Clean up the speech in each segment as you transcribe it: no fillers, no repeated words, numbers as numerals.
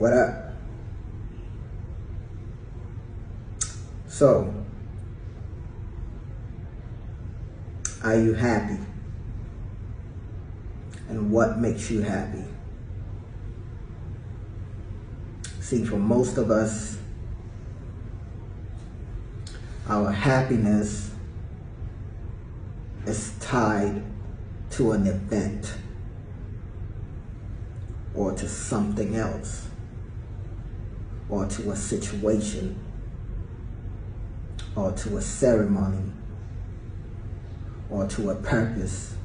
What up? So, are you happy? And what makes you happy? See, for most of us, our happiness is tied to an event or to something else or to a situation or to a ceremony or to a purpose.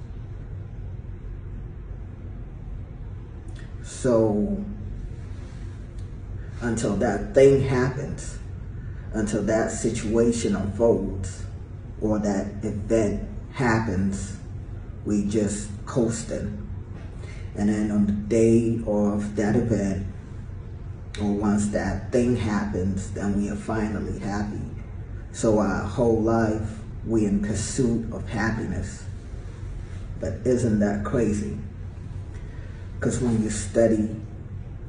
So until that thing happens, until that situation unfolds or that event happens, we just coasting. And then on the day of that event, or once that thing happens, then we are finally happy. So our whole life, we're in pursuit of happiness. But isn't that crazy? Because when you study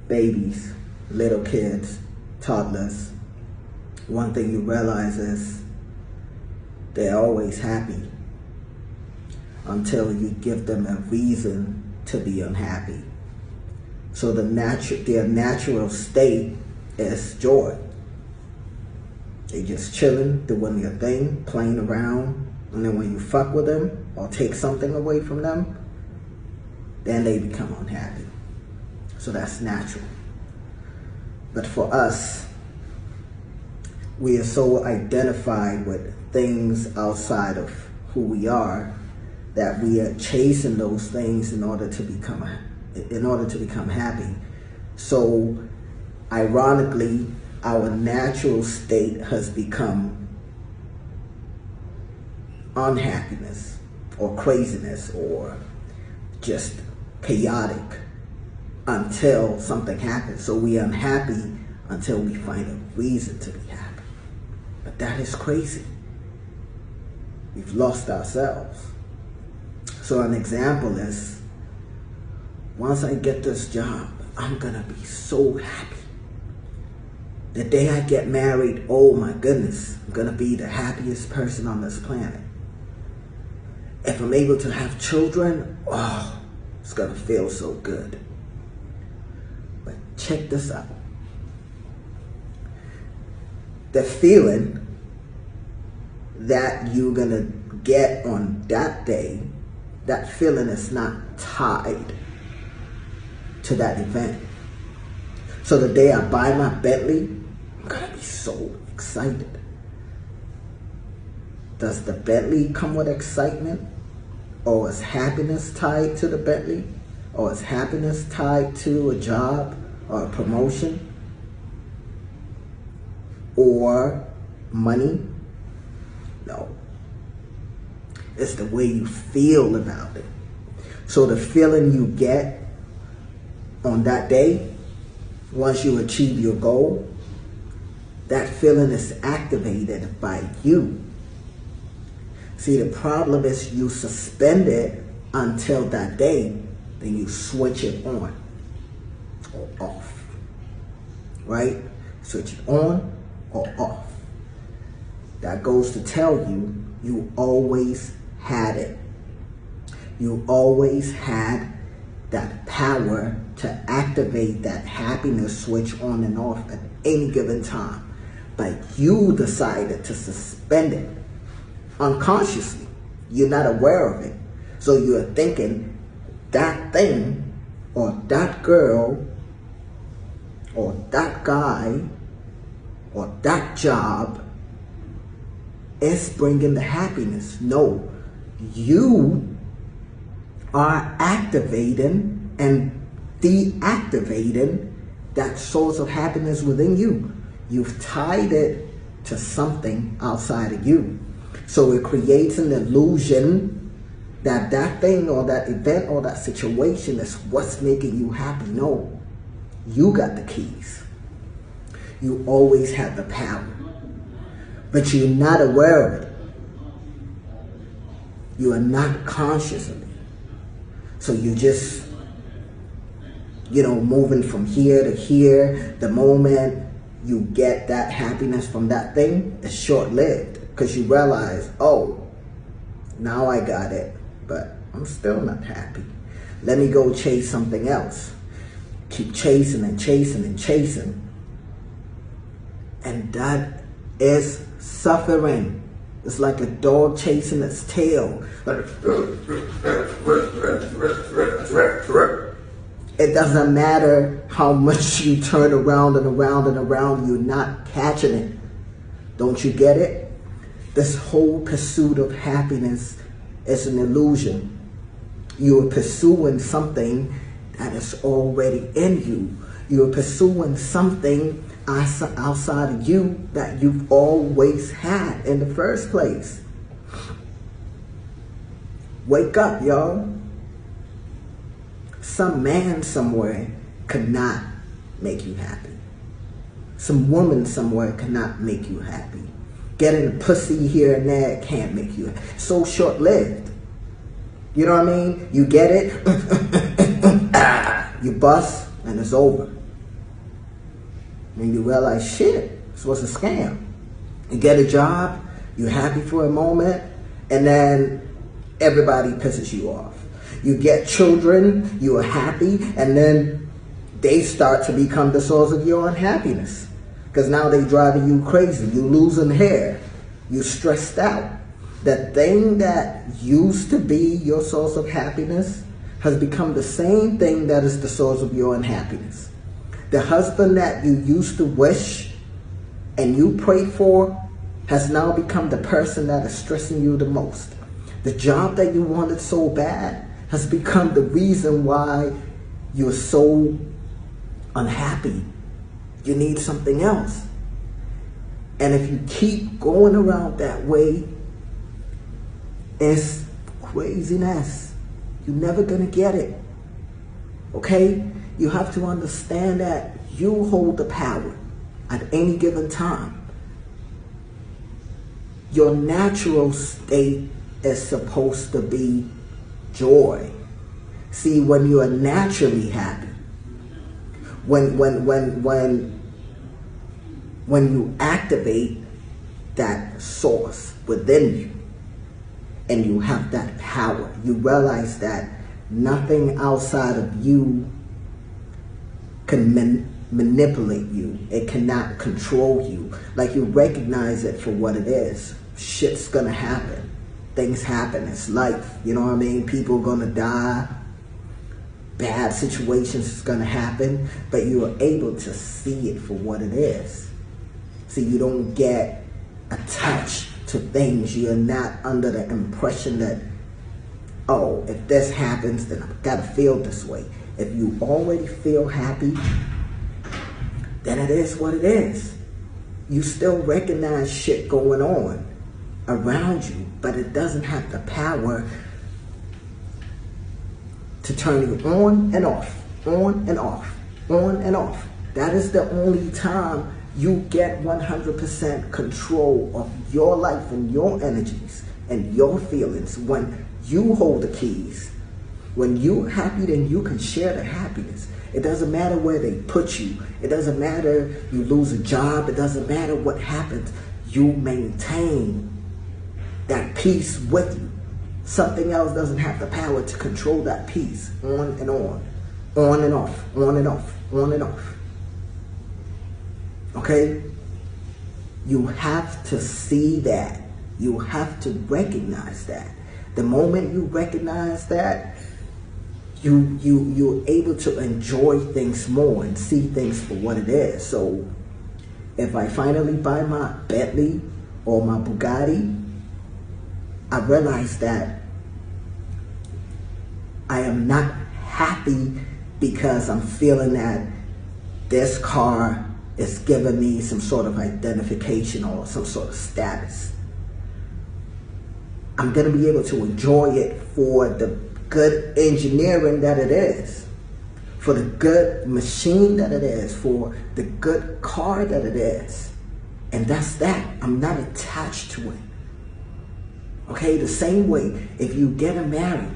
babies, little kids, toddlers, one thing you realize is they're always happy until you give them a reason to be unhappy. So their natural state is joy. They just chilling, doing their thing, playing around, and then when you fuck with them or take something away from them, then they become unhappy. So that's natural. But for us, we are so identified with things outside of who we are that we are chasing those things in order to become happy. So ironically, our natural state has become unhappiness or craziness or just chaotic until something happens. So we are unhappy until we find a reason to be happy. But that is crazy. We've lost ourselves. So an example is, once I get this job, I'm gonna be so happy. The day I get married, oh my goodness, I'm gonna be the happiest person on this planet. If I'm able to have children, oh, it's gonna feel so good. But check this out. The feeling that you're gonna get on that day, that feeling is not tied to that event. So the day I buy my Bentley, I'm gonna be so excited. Does the Bentley come with excitement? Or is happiness tied to the Bentley? Or is happiness tied to a job or a promotion? Or money? No. It's the way you feel about it. So the feeling you get on that day, once you achieve your goal, that feeling is activated by you. See, the problem is you suspend it until that day, then you switch it on or off, right? Switch it on or off. That goes to tell you, you always had it. You always had that power to activate that happiness switch on and off at any given time. But you decided to suspend it unconsciously. You're not aware of it. So you're thinking that thing or that girl or that guy or that job is bringing the happiness. No, you are activating and deactivating that source of happiness within you. You've tied it to something outside of you. So it creates an illusion that that thing or that event or that situation is what's making you happy. No, you got the keys. You always have the power, but you're not aware of it. You are not conscious of it. So you just you know, moving from here to here, the moment you get that happiness from that thing, it's short-lived because you realize, oh, now I got it, but I'm still not happy. Let me go chase something else. Keep chasing and chasing and chasing. And that is suffering. It's like a dog chasing its tail. It doesn't matter how much you turn around and around and around, you're not catching it. Don't you get it? This whole pursuit of happiness is an illusion. You're pursuing something that is already in you. You're pursuing something outside of you that you've always had in the first place. Wake up, y'all. Some man somewhere cannot make you happy. Some woman somewhere cannot make you happy. Getting a pussy here and there can't make you happy. So short-lived. You know what I mean? You get it, you bust, and it's over. And you realize, shit, this was a scam. You get a job, you're happy for a moment, and then everybody pisses you off. You get children, you are happy, and then they start to become the source of your unhappiness. Because now they're driving you crazy. You're losing hair. You're stressed out. The thing that used to be your source of happiness has become the same thing that is the source of your unhappiness. The husband that you used to wish and you prayed for has now become the person that is stressing you the most. The job that you wanted so bad has become the reason why you're so unhappy. You need something else. And if you keep going around that way, it's craziness. You're never gonna get it. Okay? You have to understand that you hold the power at any given time. Your natural state is supposed to be joy. See, when you are naturally happy, when you activate that source within you and you have that power, you realize that nothing outside of you can manipulate you. It cannot control you. Like, you recognize it for what it is. Shit's gonna happen. Things happen. It's life. You know what I mean? People are gonna die. Bad situations is gonna happen. But you are able to see it for what it is. See, you don't get attached to things. You're not under the impression that, oh, if this happens, then I've got to feel this way. If you already feel happy, then it is what it is. You still recognize shit going on around you, but it doesn't have the power to turn you on and off, on and off, on and off. That is the only time you get 100% control of your life and your energies and your feelings, when you hold the keys. When you're happy, then you can share the happiness. It doesn't matter where they put you. It doesn't matter you lose a job. It doesn't matter what happens. You maintain that peace with you. Something else doesn't have the power to control that peace. On and on and off, on and off, on and off. Okay? You have to see that. You have to recognize that. The moment you recognize that, you're able to enjoy things more and see things for what it is. So if I finally buy my Bentley or my Bugatti, I realize that I am not happy because I'm feeling that this car is giving me some sort of identification or some sort of status. I'm going to be able to enjoy it for the good engineering that it is, for the good machine that it is, for the good car that it is. And that's that. I'm not attached to it. Okay, the same way, if you get married,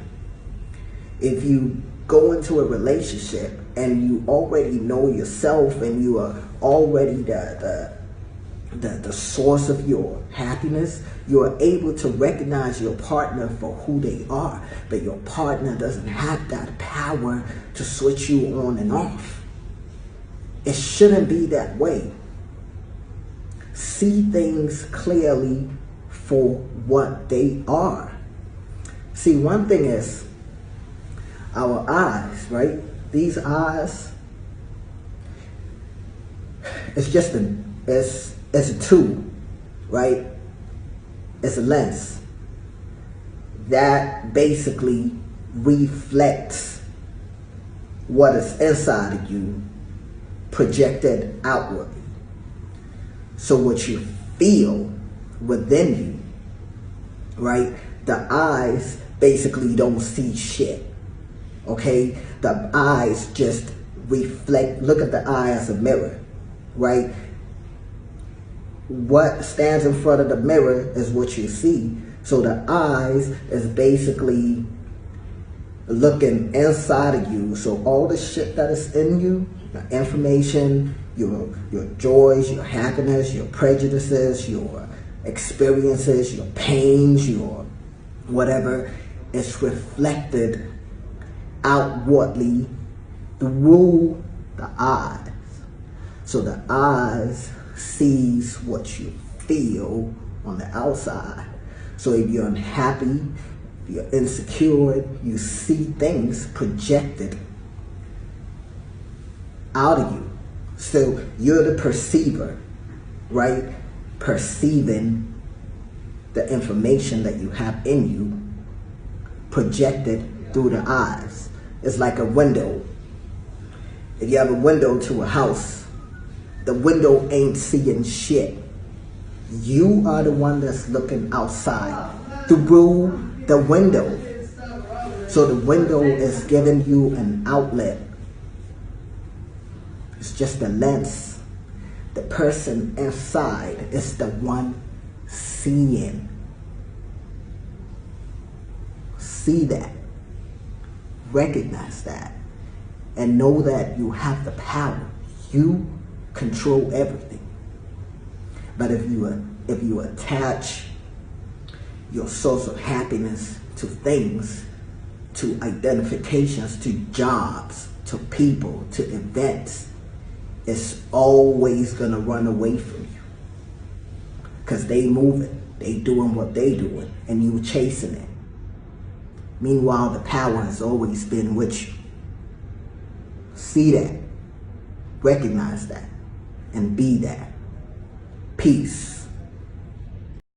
if you go into a relationship and you already know yourself and you are already the source of your happiness, you are able to recognize your partner for who they are. But your partner doesn't have that power to switch you on and off. It shouldn't be that way. See things clearly for what they are. See, one thing is our eyes, right? These eyes, it's just it's a tool, right? It's a lens that basically reflects what is inside of you projected outwardly. So what you feel within you, right? The eyes basically don't see shit, okay? The eyes just reflect. Look at the eye as a mirror, right? What stands in front of the mirror is what you see. So the eyes is basically looking inside of you. So all the shit that is in you, the information, your joys, your happiness, your prejudices, your experiences, your pains, your whatever, is reflected outwardly through the eyes. So the eyes sees what you feel on the outside. So if you're unhappy, if you're insecure, you see things projected out of you. So you're the perceiver, right? Perceiving the information that you have in you projected through the eyes. It's like a window. If you have a window to a house, the window ain't seeing shit. You are the one that's looking outside through the window. So the window is giving you an outlet. It's just a lens. The person inside is the one seeing. See that. Recognize that. And know that you have the power. You control everything. But if you attach your source of happiness to things, to identifications, to jobs, to people, to events, it's always gonna run away from you. Because they moving, they doing what they doing, and you chasing it. Meanwhile, the power has always been with you. See that, recognize that, and be that. Peace.